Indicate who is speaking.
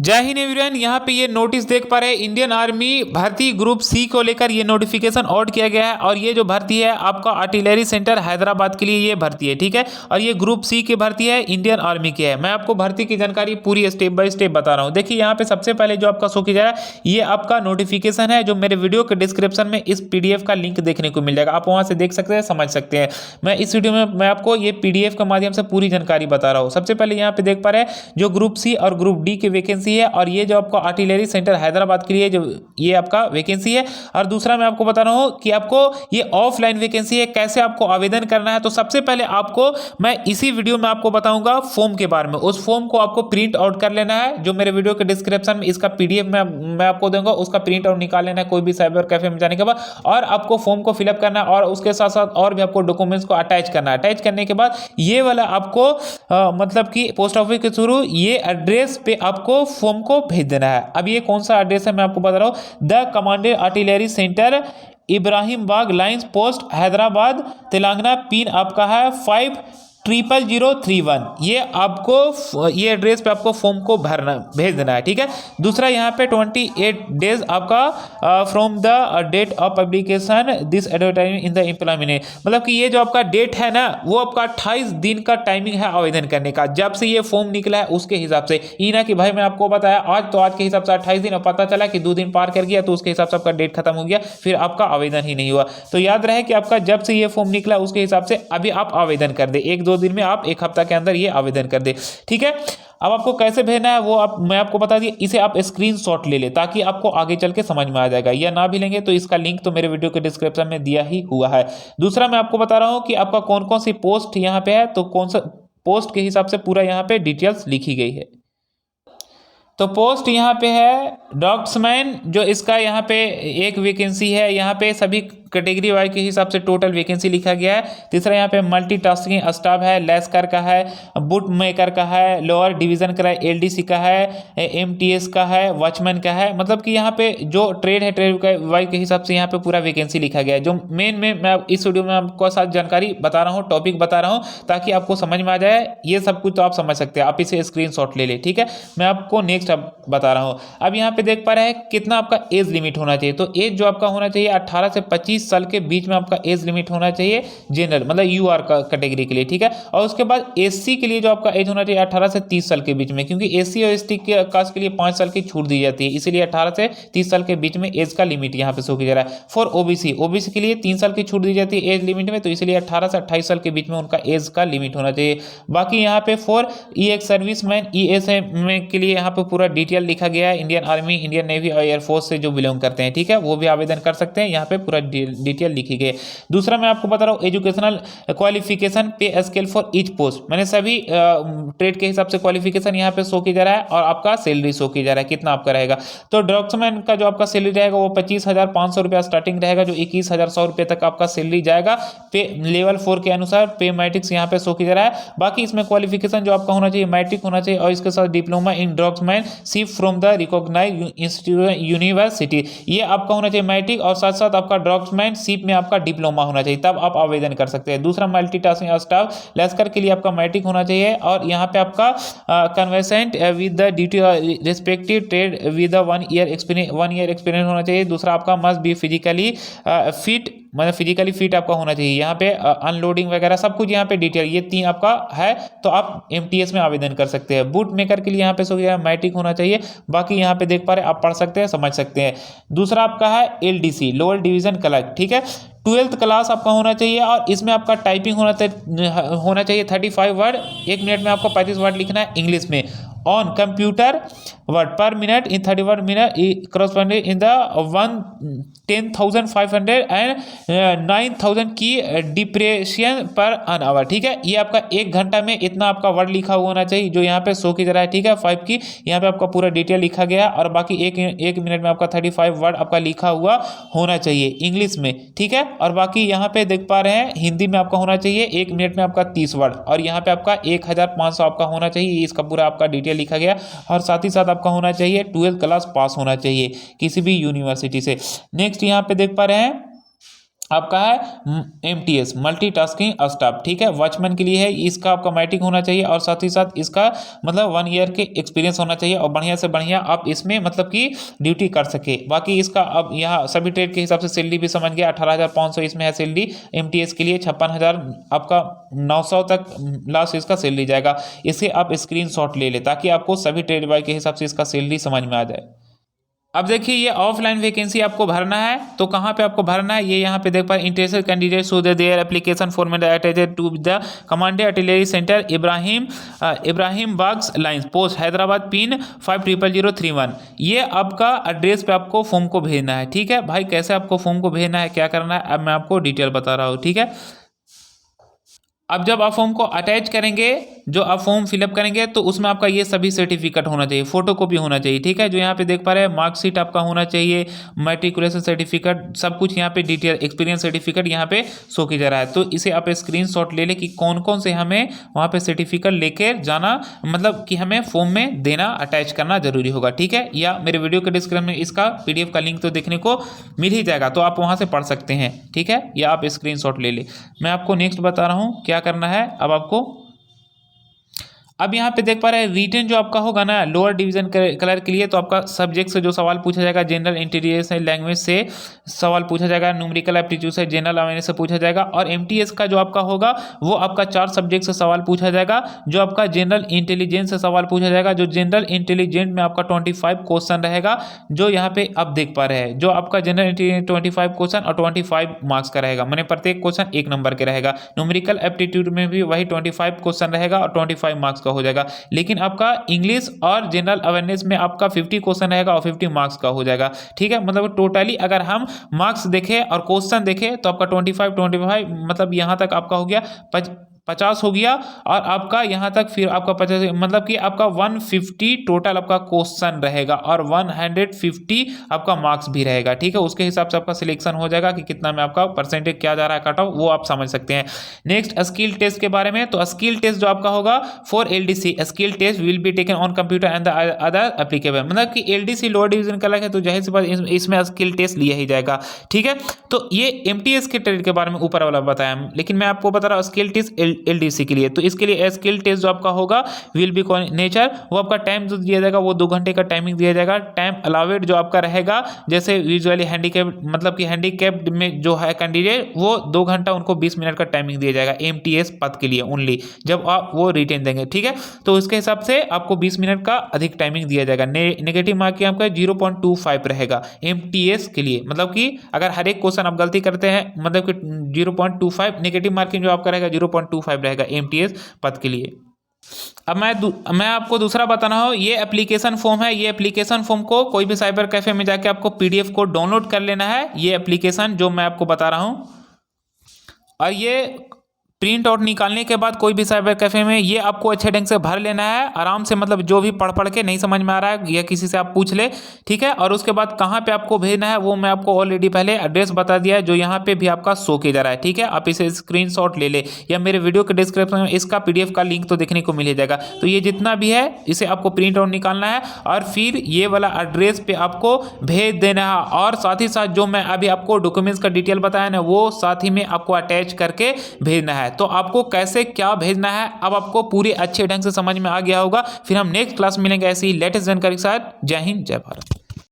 Speaker 1: जय हिंद एवरीवन। यहाँ पे ये नोटिस देख पा रहे हैं, इंडियन आर्मी भर्ती ग्रुप सी को लेकर ये नोटिफिकेशन आउट किया गया है। और ये जो भर्ती है आपका आर्टिलरी सेंटर हैदराबाद के लिए ये भर्ती है, ठीक है। और ये ग्रुप सी की भर्ती है, इंडियन आर्मी की है। मैं आपको भर्ती की जानकारी पूरी स्टेप बाय स्टेप बता रहा हूँ। देखिए यहाँ पे सबसे पहले जो आपका शो किया जा रहा है ये आपका नोटिफिकेशन है, जो मेरे वीडियो के डिस्क्रिप्शन में इस पीडीएफ का लिंक देखने को मिल जाएगा। आप वहाँ से देख सकते हैं, समझ सकते हैं। मैं इस वीडियो में मैं आपको ये पीडीएफ के माध्यम से पूरी जानकारी बता रहा हूँ। सबसे पहले यहाँ पे देख पा रहे हैं जो ग्रुप सी और ग्रुप डी की वैकेंसी है, और ये जो आपको आर्टिलरी सेंटर हैदराबाद के लिए जो ये आपका वैकेंसी है। और दूसरा मैं आपको बता रहा हूं कि आपको ये ऑफलाइन वैकेंसी है, कैसे आपको आवेदन करना है। तो सबसे पहले आपको मैं इसी वीडियो में आपको बताऊंगा फॉर्म के बारे में। उस फॉर्म को आपको प्रिंट आउट कर लेना है, जो मेरे वीडियो के डिस्क्रिप्शन में इसका पीडीएफ मैं आपको दूंगा, उसका प्रिंट आउट निकाल लेना है कोई भी साइबर कैफे में जाने के बाद। और आपको फॉर्म को फिलअप करना है, और उसके साथ साथ और भी आपको डॉक्यूमेंट्स को अटैच करना है। अटैच करने के बाद ये वाला आपको मतलब कि पोस्ट ऑफिस के थ्रू ये एड्रेस पे आपको फॉर्म को भेज देना है। अब ये कौन सा एड्रेस है मैं आपको बता रहा हूं, the commandant artillery centre, Ibrahim Bagh lines post, Hyderabad, Telangana. Pin आपका है 500031। ये आपको ये एड्रेस पे आपको फॉर्म को भरना भेज देना है, ठीक है। दूसरा यहाँ पे 28 डेज आपका from the date of publication this advertisement in the employment, मतलब कि ये जो आपका डेट है ना, वो आपका 28 दिन का टाइमिंग है आवेदन करने का, जब से ये फॉर्म निकला है उसके हिसाब से। ये ना कि भाई मैं आपको बताया आज, तो आज के हिसाब से 28 दिन, और पता चला कि 2 दिन पार कर गया तो उसके हिसाब से आपका डेट खत्म हो गया, फिर आपका आवेदन ही नहीं हुआ। तो याद रहे कि आपका जब से ये फॉर्म निकला उसके हिसाब से अभी आप आवेदन कर दे। 1-2 दिन में आप 1 हफ्ता के अंदर ये आवेदन कर दे, ठीक है। अब आपको कैसे भेजना है वो मैं आपको बता दिया। इसे आप स्क्रीनशॉट ले ले ताकि आपको आगे चल के समझ में आ जाएगा। या ना भी लेंगे तो इसका लिंक तो मेरे वीडियो के डिस्क्रिप्शन में दिया ही हुआ है। दूसरा मैं आपको बता रहा हूं कि आपका कौन कौन सी पोस्ट यहाँ पे है, तो कौन सा पोस्ट के हिसाब से पूरा यहाँ पे डिटेल्स लिखी गई है। तो पोस्ट यहाँ पे है डॉक्समैन, जो इसका यहाँ पे एक वैकेंसी है। यहाँ पे सभी कैटेगरी वाइज के हिसाब से टोटल वैकेंसी लिखा गया है। तीसरा यहाँ पे मल्टीटास्किंग स्टाफ है, लेस्कर का है, बुट मेकर का है, लोअर डिवीजन का है, एलडीसी का है, एमटीएस का है, वॉचमैन का है। मतलब कि यहाँ पे जो ट्रेड है, ट्रेड वाइज के हिसाब से यहाँ पे पूरा वैकेंसी लिखा गया है। जो मेन में मैं इस वीडियो में आपको साथ जानकारी बता रहा हूँ, टॉपिक बता रहा हूँ, ताकि आपको समझ में आ जाए। ये सब कुछ तो आप समझ सकते हैं, आप इसे स्क्रीनशॉट ले ले, ठीक है। मैं आपको नेक्स्ट अब बता रहा हूँ। अब यहाँ पे देख पा रहे हैं कितना आपका एज लिमिट होना चाहिए। तो एज जो आपका होना चाहिए 18 से 25 साल के बीच में आपका एज लिमिट होना चाहिए, जनरल मतलब यूआर का कैटेगरी के लिए, ठीक है। और उसके बाद एससी के लिए जो आपका एज होना चाहिए 18 से 30 साल के बीच में, क्योंकि एससी और एसटी के कास्ट के लिए 5 साल की छूट दी जाती है, इसीलिए 18 से 30 साल के बीच में एज का लिमिट यहाँ पे शो किया जा रहा है। फॉर ओबीसी, ओबीसी के लिए 3 साल की छूट दी जाती है एज लिमिट में, तो इसलिए 18 से 28 साल के बीच में उनका एज का लिमिट होना चाहिए। बाकी यहाँ पे for E ex serviceman, ESM के लिए यहाँ पे पूरा डिटेल लिखा गया है। इंडियन आर्मी, इंडियन नेवी और एयरफोर्स से जो बिलोंग करते हैं, ठीक है, वो भी आवेदन कर सकते हैं। यहाँ पे पूरा डिटेल लिखी गई है। दूसरा मैं आपको बता रहा हूँ एजुकेशनल क्वालिफिकेशन पे स्केल फॉर ईच पोस्ट, मैंने सभी ट्रेड के हिसाब से क्वालिफिकेशन यहाँ पे शो किया जा रहा है, और आपका सैलरी शो किया जा रहा है कितना आपका रहेगा। तो डॉक्यूमेंट का जो आपका सैलरी रहेगा वो 25,500 रुपया स्टार्टिंग रहेगा, जो 21,100 रुपये तक आपका सैलरी जाएगा। पे लेवल 4 के अनुसार पे मैट्रिक्स यहाँ पे शो किया जा रहा है। बाकी इसमें क्वालिफिकेशन जो आपका होना चाहिए मैट्रिक होना चाहिए, और इसके साथ diploma in documentship from the recognised institute university, ये आपका होना चाहिए मैट्रिक, और साथ साथ आपका डॉक्यूमेंटशिप में आपका डिप्लोमा होना चाहिए, तब आप आवेदन कर सकते हैं। दूसरा मल्टीटास्किंग स्टाफ, लेस्कर के लिए आपका मैट्रिक होना चाहिए, और यहाँ पे आपका conversant with the duty respective trade with 1 year experience होना चाहिए। दूसरा आपका मस्ट बी फिजिकली फिट, मतलब फिजिकली फिट आपका होना चाहिए। यहाँ पे अनलोडिंग वगैरह सब कुछ यहाँ पे डिटेल, ये 3 आपका है, तो आप एमटीएस में आवेदन कर सकते हैं। बूट मेकर के लिए यहाँ पे सो गया मैट्रिक होना चाहिए। बाकी यहाँ पे देख पा रहे आप पढ़ सकते हैं, समझ सकते हैं। दूसरा आपका है एलडीसी, लोअर डिवीजन क्लर्क, ठीक है। 12th क्लास आपका होना चाहिए, और इसमें आपका टाइपिंग होना चाहिए 35 वर्ड, 1 मिनट में आपको 35 वर्ड लिखना है इंग्लिश में, ऑन कंप्यूटर वर्ड पर minute in 31 minute corresponding in the 10,500 and 9,000 की डिप्रेशन पर एन आवर, ठीक है। ये आपका 1 घंटा में इतना आपका वर्ड लिखा हुआ होना चाहिए, जो यहाँ पे शो की जा रहा है, ठीक है। 5 की यहाँ पे आपका पूरा डिटेल लिखा गया, और बाकी एक मिनट में आपका 35 वर्ड आपका लिखा हुआ होना चाहिए इंग्लिश में, ठीक है। और बाकी यहाँ पे देख पा रहे हैं हिंदी में आपका होना चाहिए 1 मिनट में आपका 30 वर्ड, और यहाँ पे आपका 1,500 आपका होना चाहिए, इसका पूरा आपका डिटेल लिखा गया। और साथ ही साथ आपका होना चाहिए 12th क्लास पास होना चाहिए किसी भी यूनिवर्सिटी से। नेक्स्ट यहाँ पे देख पा रहे हैं आपका है MTS मल्टीटास्किंग स्टाफ, ठीक है, वॉचमैन के लिए है। इसका आपका मैट्रिक होना चाहिए और साथ ही साथ इसका मतलब 1 ईयर के एक्सपीरियंस होना चाहिए और बढ़िया से बढ़िया आप इसमें मतलब कि ड्यूटी कर सके। बाकी इसका अब यहाँ सभी ट्रेड के हिसाब से सैलरी भी समझ गया, 18,500 इसमें है सैलरी। MTS के लिए 56,000 आपका 900 तक लास्ट इसका सैलरी जाएगा। इसे आप स्क्रीनशॉट ले ले ताकि आपको सभी ट्रेड बाय के हिसाब से इसका सैलरी समझ में आ जाए। अब देखिए ये ऑफलाइन वैकेंसी आपको भरना है, तो कहाँ पे आपको भरना है, ये यहाँ पे देख पा रहे interested candidate so their application format attached to the commandant artillery centre Ibrahim बाग्स लाइंस पोस्ट हैदराबाद पिन 500031। ये आपका एड्रेस पे आपको फॉर्म को भेजना है, ठीक है भाई। कैसे आपको फॉर्म को भेजना है, क्या करना है, अब मैं आपको डिटेल बता रहा हूँ, ठीक है। अब जब आप फॉर्म को अटैच करेंगे, जो आप फॉर्म फिलअप करेंगे, तो उसमें आपका ये सभी सर्टिफिकेट होना चाहिए, फोटो कॉपी होना चाहिए, ठीक है। जो यहाँ पे देख पा रहे हैं मार्कशीट आपका होना चाहिए, मैट्रिकुलेशन सर्टिफिकेट, सब कुछ यहाँ पे डिटेल, एक्सपीरियंस सर्टिफिकेट यहाँ पे शो किया जा रहा है। तो इसे आप स्क्रीनशॉट ले लें कि कौन कौन से हमें वहाँ पे सर्टिफिकेट लेकर जाना, मतलब कि हमें फॉर्म में देना, अटैच करना जरूरी होगा, ठीक है। या मेरे वीडियो के डिस्क्रिप्शन में इसका PDF का लिंक तो देखने को मिल ही जाएगा, तो आप वहाँ से पढ़ सकते हैं, ठीक है, या आप स्क्रीनशॉट ले लें। मैं आपको नेक्स्ट बता रहा हूँ क्या करना है। अब आपको अब यहाँ पे देख पा रहे हैं रिटन जो आपका होगा ना लोअर डिवीजन कलर के लिए, तो आपका सब्जेक्ट से जो सवाल पूछा जाएगा, जनरल इंटेलिजेंस लैंग्वेज से सवाल पूछा जाएगा, न्यूमेरिकल एप्टीट्यूड से, जनरल अवेयरनेस से पूछा जाएगा। और MTS का जो आपका होगा वो आपका 4 सब्जेक्ट से सवाल पूछा जाएगा। जो आपका जनरल इंटेलिजेंस से सवाल पूछा जाएगा, जो जनरल इंटेलिजेंस में आपका 25 क्वेश्चन रहेगा, जो यहाँ पे आप देख पा रहे हैं। जो आपका जनरल इंटेलिजेंस 25 क्वेश्चन और 25 मार्क्स का रहेगा, मैंने प्रत्येक क्वेश्चन 1 नंबर के रहेगा। न्यूमेरिकल एप्टीट्यूड में भी वही 25 क्वेश्चन रहेगा और 25 मार्क्स का हो जाएगा। लेकिन आपका इंग्लिश और जनरल अवेयरनेस में आपका 50 क्वेश्चन रहेगा और 50 मार्क्स का हो जाएगा, ठीक है। मतलब टोटली अगर हम मार्क्स देखें और क्वेश्चन देखें तो आपका 25 मतलब यहाँ तक आपका हो गया 50 हो गया। और आपका यहाँ तक फिर आपका 50 मतलब कि आपका 150 टोटल आपका क्वेश्चन रहेगा और 150 आपका मार्क्स भी रहेगा, ठीक है। उसके हिसाब से आपका सिलेक्शन हो जाएगा कि कितना में आपका परसेंटेज क्या जा रहा है, कट ऑफ, वो आप समझ सकते हैं। नेक्स्ट स्किल टेस्ट के बारे में, तो स्किल टेस्ट जो आपका होगा for LDC skill test will be taken on computer and the other applicable, मतलब कि LDC लोअर डिवीजन का अलग है, तो जाहिर सी बात इसमें स्किल टेस्ट लिया ही जाएगा, ठीक है। तो ये MTS के ट्रेड के बारे में ऊपर वाला बताया, लेकिन मैं आपको बता रहा हूँ स्किल टेस्ट LDC के लिए। तो इसके लिए स्किल टेस्ट जो आपका होगा विल बी नेचर, वो आपका टाइम जो दिया जाएगा वो 2 घंटे का टाइमिंग दिया जाएगा। टाइम अलाउड जो आपका रहेगा, जैसे यूजुअली हैंडीकैप मतलब कि हैंडीकैप्ड में जो है कैंडिडेट, वो 2 घंटा उनको 20 मिनट का टाइमिंग दिया जाएगा MTS पद के लिए ओनली, जब आप वो रिटेन देंगे, ठीक है। तो उसके हिसाब से आपको 20 मिनट का अधिक टाइमिंग दिया जाएगा। नेगेटिव मार्किंग आपका 0.25 रहेगा MTS के लिए, मतलब कि अगर हर एक क्वेश्चन आप गलती करते हैं मतलब कि 0.25 नेगेटिव मार्किंग जो आपका रहेगा 0.25 रहेगा MTS पद के लिए। अब मैं आपको दूसरा बता रहा हूँ, ये एप्लीकेशन फॉर्म है। ये एप्लीकेशन फॉर्म को कोई भी साइबर कैफे में जाके आपको PDF को डाउनलोड कर लेना है, ये एप्लीकेशन जो मैं आपको बता रहा हूँ। और ये प्रिंट आउट निकालने के बाद कोई भी साइबर कैफे में ये आपको अच्छे ढंग से भर लेना है आराम से, मतलब जो भी पढ़ के नहीं समझ में आ रहा है या किसी से आप पूछ ले, ठीक है। और उसके बाद कहाँ पे आपको भेजना है वो मैं आपको ऑलरेडी पहले एड्रेस बता दिया है, जो यहाँ पे भी आपका शो किया जा रहा है, ठीक है। आप इसे स्क्रीनशॉट ले ले या मेरे वीडियो के डिस्क्रिप्शन में इसका PDF का लिंक तो देखने को मिल जाएगा। तो ये जितना भी है इसे आपको प्रिंट आउट निकालना है और फिर ये वाला एड्रेस पे आपको भेज देना है। और साथ ही साथ जो मैं अभी आपको डॉक्यूमेंट्स का डिटेल बताया ना, वो साथ ही में आपको अटैच करके भेजना है। तो आपको कैसे क्या भेजना है अब आपको पूरे अच्छे ढंग से समझ में आ गया होगा। फिर हम नेक्स्ट क्लास मिलेंगे ऐसी ही लेटेस्ट जानकारी के साथ। जय हिंद, जय भारत।